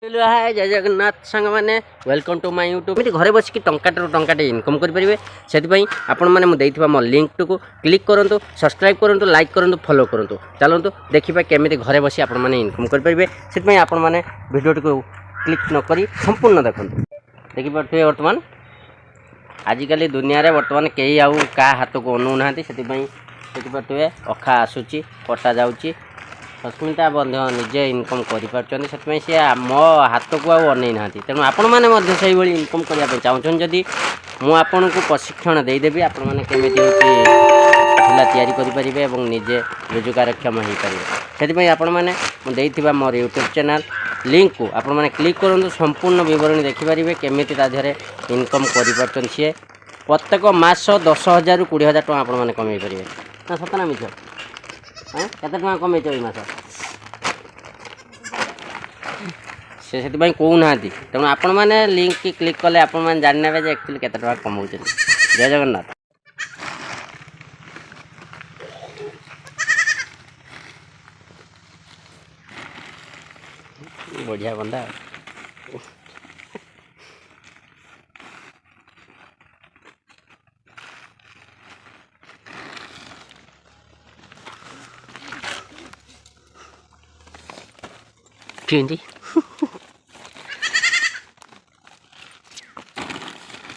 हाय जय जगन्नाथ सांग मैंने वेलकम टू माय यूट्यूब घरे बस टंकाटे इनकम करेंगे से आपण मैंने मो लिंक को क्लिक करूँ सब्सक्राइब करूँ लाइक करूँ फॉलो करूँ चलतु देखिए केमी घरे बस आपने इनकम करेंगे से आपण मैंने भिडियो को क्लिक नक संपूर्ण देखो देखिपे बर्तमान आजिकल दुनिया रे बर्तमान कई आउ का हाथ को अनु ना देखिपे अखा आसूची कटा जाऊँगी सस्मिता निजे इनकम कर सी मो हाथ को अनै ना तेणु आपण मैंने से इनकम करने चाहूँ जदि मुझे प्रशिक्षण देदेवी आपण मैंने केमी झूला तैयारी करेंगे और निजे रोजगारक्षम हो पारे से आपण मैंने मोर यूट्यूब चैनल लिंक को आपण मैंने क्लिक करूँ संपूर्ण विवरणी देखिपारे केमी ताधे इनकम कर सी प्रत्येक मास 10,000 ରୁ 20,000 टଙ୍କା आपण मैंने कमे पारे ना सतना मिछ केते टଙ୍କା कमेच ए मास से कहूना तेणु आपण मैंने लिंक की क्लिक कले आपण मैंने जान ने एक्चुअली केते टଙ୍କା कमाउछ। जय जगन्नाथ। बढ़िया बंदा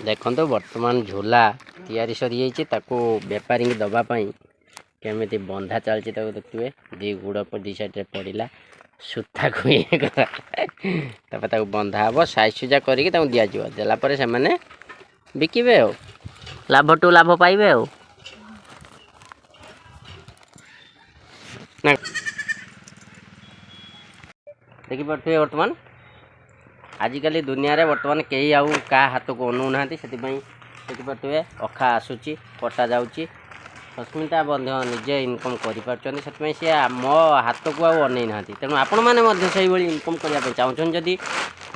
देखो तो वर्तमान झोला तैयारी सरी बेपारी की दवापाई केमी बंधा चलती देखिए दी गुड़ पर दी साइड पड़ा सूता को ये कर बंधा हम साइज सुजा करके दिज्व देलापर से मैंने बिकिबे लाभ टू लाभ पाइबे देखिपे बर्तमान आजिकल दुनिया रे बर्तमान कई आउ का हाथ को अनु ना देखिपे अखा आसूची कटा जाऊँगी सस्मिता निजे इनकम कर सी मो हाथ को अनै ना तेणु आपण मैंने से इनकम करने चाहूँ जदि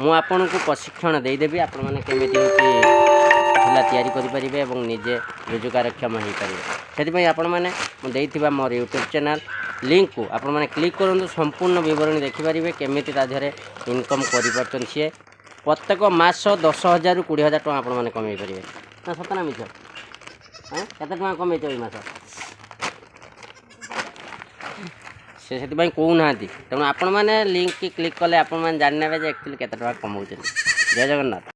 मुझे प्रशिक्षण देदेवी आपण मैंने केमी झूला तैयारी करेंगे और निजे रोजगारक्षम हो पारे से आपण मैंने मोर यूट्यूब चैनल लिंक को आपण मैंने क्लिक करूँ संपूर्ण विवरणी देखिपारे केमी ताधे इनकम कर सी प्रत्येक मास 10,000 ରୁ 20,000 टଙ୍କା आपण मैंने कमे पारे ना सतना मिछ केते टଙ୍କା कमेच ए मास से कहूना तेणु आपण मैंने लिंक की क्लिक कले आपण मैंने जान ने एक्चुअली केते टଙ୍କା कमाउछ। जय जगन्नाथ।